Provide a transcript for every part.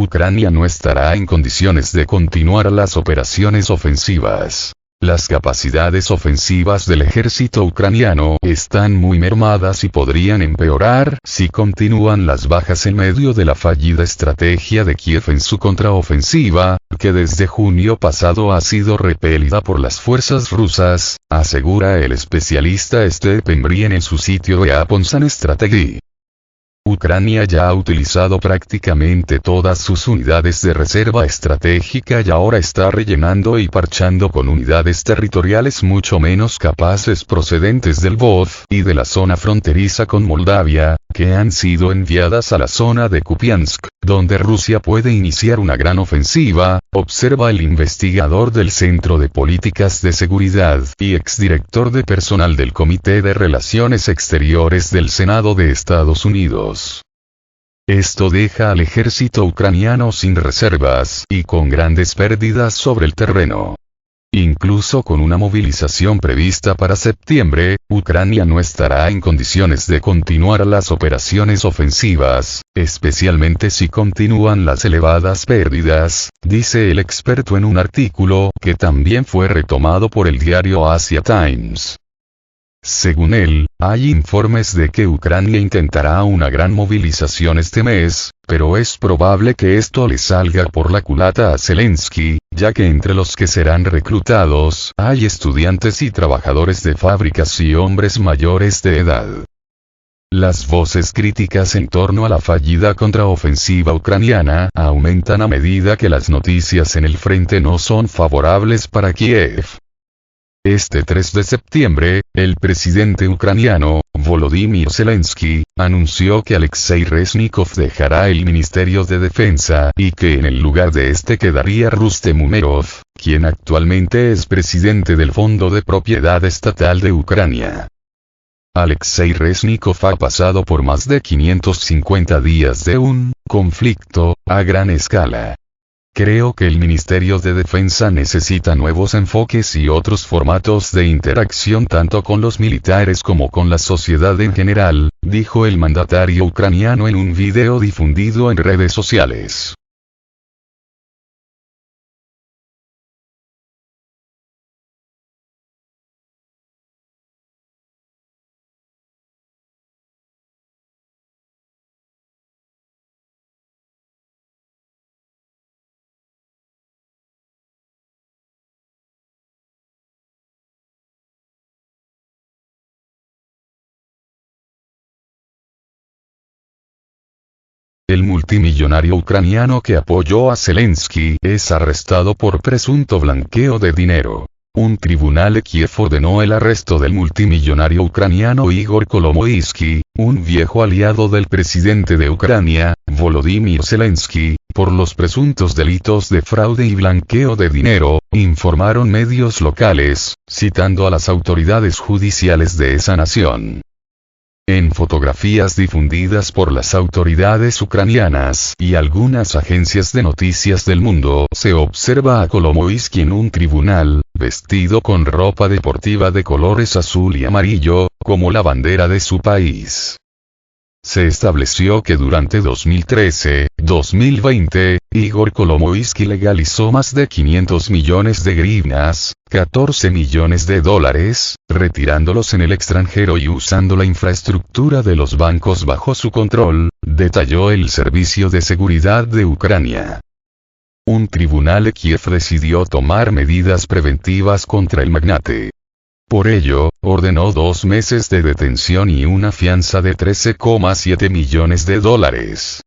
Ucrania no estará en condiciones de continuar las operaciones ofensivas. Las capacidades ofensivas del ejército ucraniano están muy mermadas y podrían empeorar si continúan las bajas en medio de la fallida estrategia de Kiev en su contraofensiva, que desde junio pasado ha sido repelida por las fuerzas rusas, asegura el especialista Stepan Brien en su sitio de Aponsan Strategy. Ucrania ya ha utilizado prácticamente todas sus unidades de reserva estratégica y ahora está rellenando y parchando con unidades territoriales mucho menos capaces procedentes del Lvov y de la zona fronteriza con Moldavia, que han sido enviadas a la zona de Kupiansk, donde Rusia puede iniciar una gran ofensiva, observa el investigador del Centro de Políticas de Seguridad y exdirector de personal del Comité de Relaciones Exteriores del Senado de Estados Unidos. Esto deja al ejército ucraniano sin reservas y con grandes pérdidas sobre el terreno. Incluso con una movilización prevista para septiembre, Ucrania no estará en condiciones de continuar las operaciones ofensivas, especialmente si continúan las elevadas pérdidas, dice el experto en un artículo que también fue retomado por el diario Asia Times. Según él, hay informes de que Ucrania intentará una gran movilización este mes, pero es probable que esto le salga por la culata a Zelensky, ya que entre los que serán reclutados hay estudiantes y trabajadores de fábricas y hombres mayores de edad. Las voces críticas en torno a la fallida contraofensiva ucraniana aumentan a medida que las noticias en el frente no son favorables para Kiev. Este 3 de septiembre, el presidente ucraniano, Volodymyr Zelensky, anunció que Alexei Reznikov dejará el Ministerio de Defensa y que en el lugar de este quedaría Rustem Umerov, quien actualmente es presidente del Fondo de Propiedad Estatal de Ucrania. Alexei Reznikov ha pasado por más de 550 días de un conflicto a gran escala. Creo que el Ministerio de Defensa necesita nuevos enfoques y otros formatos de interacción tanto con los militares como con la sociedad en general, dijo el mandatario ucraniano en un video difundido en redes sociales. El multimillonario ucraniano que apoyó a Zelensky es arrestado por presunto blanqueo de dinero. Un tribunal de Kiev ordenó el arresto del multimillonario ucraniano Igor Kolomoisky, un viejo aliado del presidente de Ucrania, Volodymyr Zelensky, por los presuntos delitos de fraude y blanqueo de dinero, informaron medios locales, citando a las autoridades judiciales de esa nación. En fotografías difundidas por las autoridades ucranianas y algunas agencias de noticias del mundo, se observa a Kolomoisky en un tribunal, vestido con ropa deportiva de colores azul y amarillo, como la bandera de su país. Se estableció que durante 2013-2020, Igor Kolomoisky legalizó más de 500 millones de hryvnias, 14 millones de dólares, retirándolos en el extranjero y usando la infraestructura de los bancos bajo su control, detalló el Servicio de Seguridad de Ucrania. Un tribunal de Kiev decidió tomar medidas preventivas contra el magnate. Por ello, ordenó 2 meses de detención y una fianza de 13,7 millones de dólares.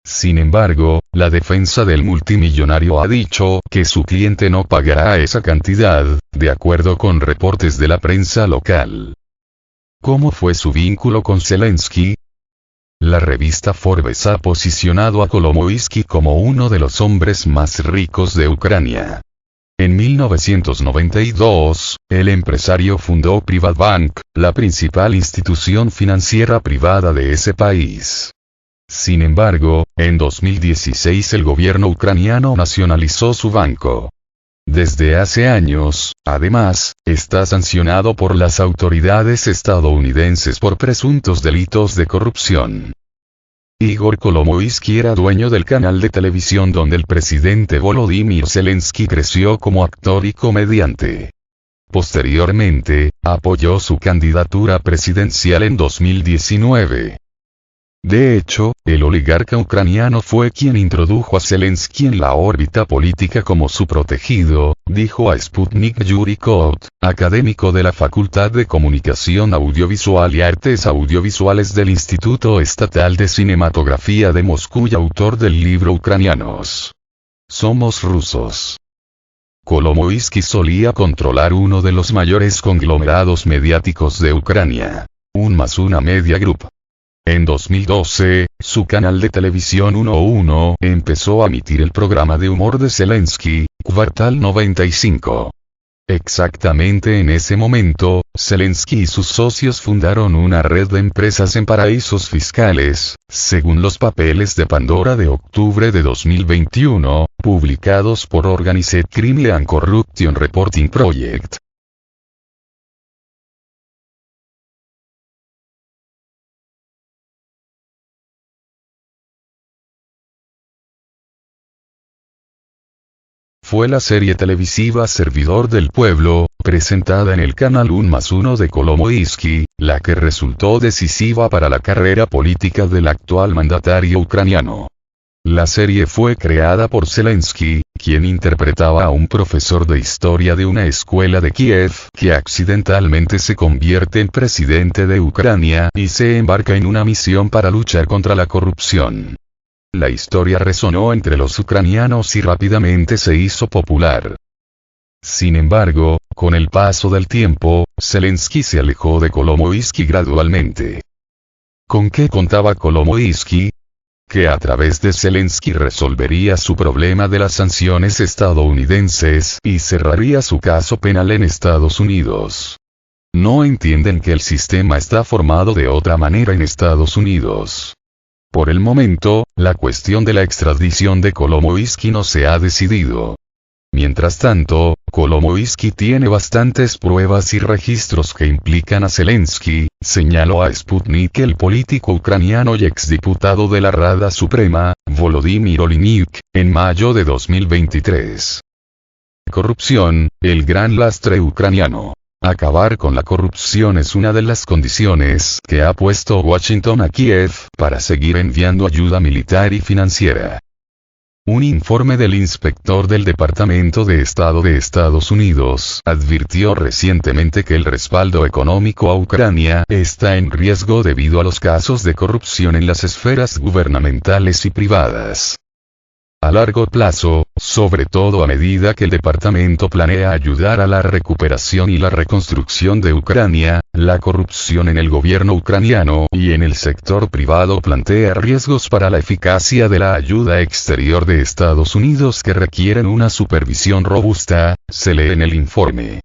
Sin embargo, la defensa del multimillonario ha dicho que su cliente no pagará esa cantidad, de acuerdo con reportes de la prensa local. ¿Cómo fue su vínculo con Zelensky? La revista Forbes ha posicionado a Kolomoisky como uno de los hombres más ricos de Ucrania. En 1992, el empresario fundó Privatbank, la principal institución financiera privada de ese país. Sin embargo, en 2016 el gobierno ucraniano nacionalizó su banco. Desde hace años, además, está sancionado por las autoridades estadounidenses por presuntos delitos de corrupción. Igor Kolomoisky era dueño del canal de televisión donde el presidente Volodymyr Zelensky creció como actor y comediante. Posteriormente, apoyó su candidatura presidencial en 2019. De hecho, el oligarca ucraniano fue quien introdujo a Zelensky en la órbita política como su protegido, dijo a Sputnik Yuri Kot, académico de la Facultad de Comunicación Audiovisual y Artes Audiovisuales del Instituto Estatal de Cinematografía de Moscú y autor del libro Ucranianos. Somos rusos. Kolomoisky solía controlar uno de los mayores conglomerados mediáticos de Ucrania, 1+1 Media Group. En 2012, su canal de televisión 1 empezó a emitir el programa de humor de Zelensky, Kvartal 95. Exactamente en ese momento, Zelensky y sus socios fundaron una red de empresas en paraísos fiscales, según los papeles de Pandora de octubre de 2021, publicados por Organized Crime and Corruption Reporting Project. Fue la serie televisiva Servidor del Pueblo, presentada en el canal 1+1 de Kolomoisky, la que resultó decisiva para la carrera política del actual mandatario ucraniano. La serie fue creada por Zelensky, quien interpretaba a un profesor de historia de una escuela de Kiev que accidentalmente se convierte en presidente de Ucrania y se embarca en una misión para luchar contra la corrupción. La historia resonó entre los ucranianos y rápidamente se hizo popular. Sin embargo, con el paso del tiempo, Zelensky se alejó de Kolomoisky gradualmente. ¿Con qué contaba Kolomoisky? Que a través de Zelensky resolvería su problema de las sanciones estadounidenses y cerraría su caso penal en Estados Unidos. No entienden que el sistema está formado de otra manera en Estados Unidos. Por el momento, la cuestión de la extradición de Kolomoisky no se ha decidido. Mientras tanto, Kolomoisky tiene bastantes pruebas y registros que implican a Zelensky, señaló a Sputnik el político ucraniano y exdiputado de la Rada Suprema, Volodymyr Olynyk, en mayo de 2023. Corrupción, el gran lastre ucraniano. Acabar con la corrupción es una de las condiciones que ha puesto Washington a Kiev para seguir enviando ayuda militar y financiera. Un informe del inspector del Departamento de Estado de Estados Unidos advirtió recientemente que el respaldo económico a Ucrania está en riesgo debido a los casos de corrupción en las esferas gubernamentales y privadas. A largo plazo, sobre todo a medida que el departamento planea ayudar a la recuperación y la reconstrucción de Ucrania, la corrupción en el gobierno ucraniano y en el sector privado plantea riesgos para la eficacia de la ayuda exterior de Estados Unidos que requieren una supervisión robusta, se lee en el informe.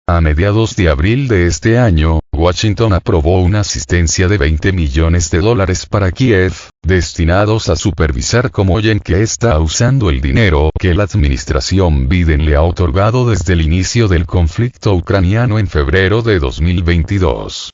A mediados de abril de este año, Washington aprobó una asistencia de $20 millones para Kiev, destinados a supervisar cómo y en qué está usando el dinero que la administración Biden le ha otorgado desde el inicio del conflicto ucraniano en febrero de 2022.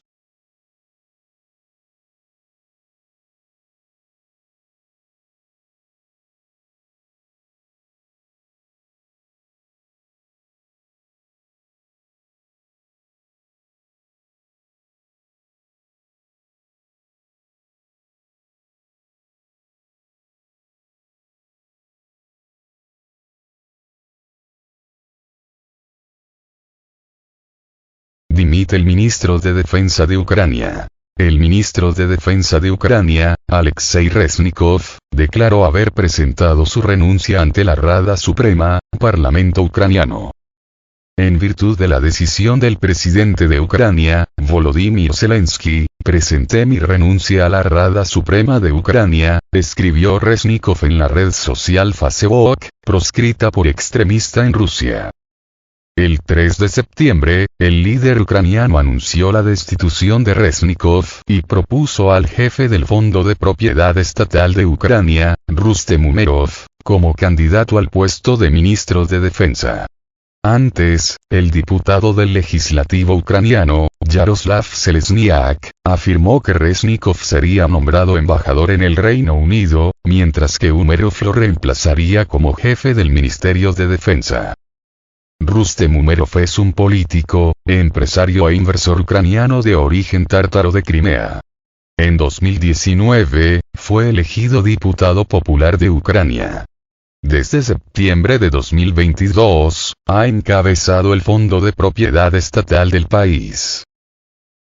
Dimite el ministro de Defensa de Ucrania. El ministro de Defensa de Ucrania, Alexei Reznikov, declaró haber presentado su renuncia ante la Rada Suprema, Parlamento ucraniano. En virtud de la decisión del presidente de Ucrania, Volodymyr Zelensky, presenté mi renuncia a la Rada Suprema de Ucrania, escribió Reznikov en la red social Facebook, proscrita por extremista en Rusia. El 3 de septiembre, el líder ucraniano anunció la destitución de Reznikov y propuso al jefe del Fondo de Propiedad Estatal de Ucrania, Rustem Umerov, como candidato al puesto de ministro de Defensa. Antes, el diputado del legislativo ucraniano, Yaroslav Selesniak, afirmó que Reznikov sería nombrado embajador en el Reino Unido, mientras que Umerov lo reemplazaría como jefe del Ministerio de Defensa. Rustem Umerov es un político, empresario e inversor ucraniano de origen tártaro de Crimea. En 2019, fue elegido diputado popular de Ucrania. Desde septiembre de 2022, ha encabezado el Fondo de Propiedad Estatal del país.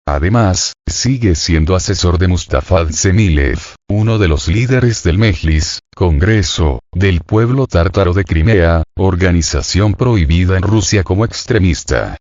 Además, sigue siendo asesor de Mustafa Dzemilev, uno de los líderes del Mejlis, Congreso, del pueblo tártaro de Crimea, organización prohibida en Rusia como extremista.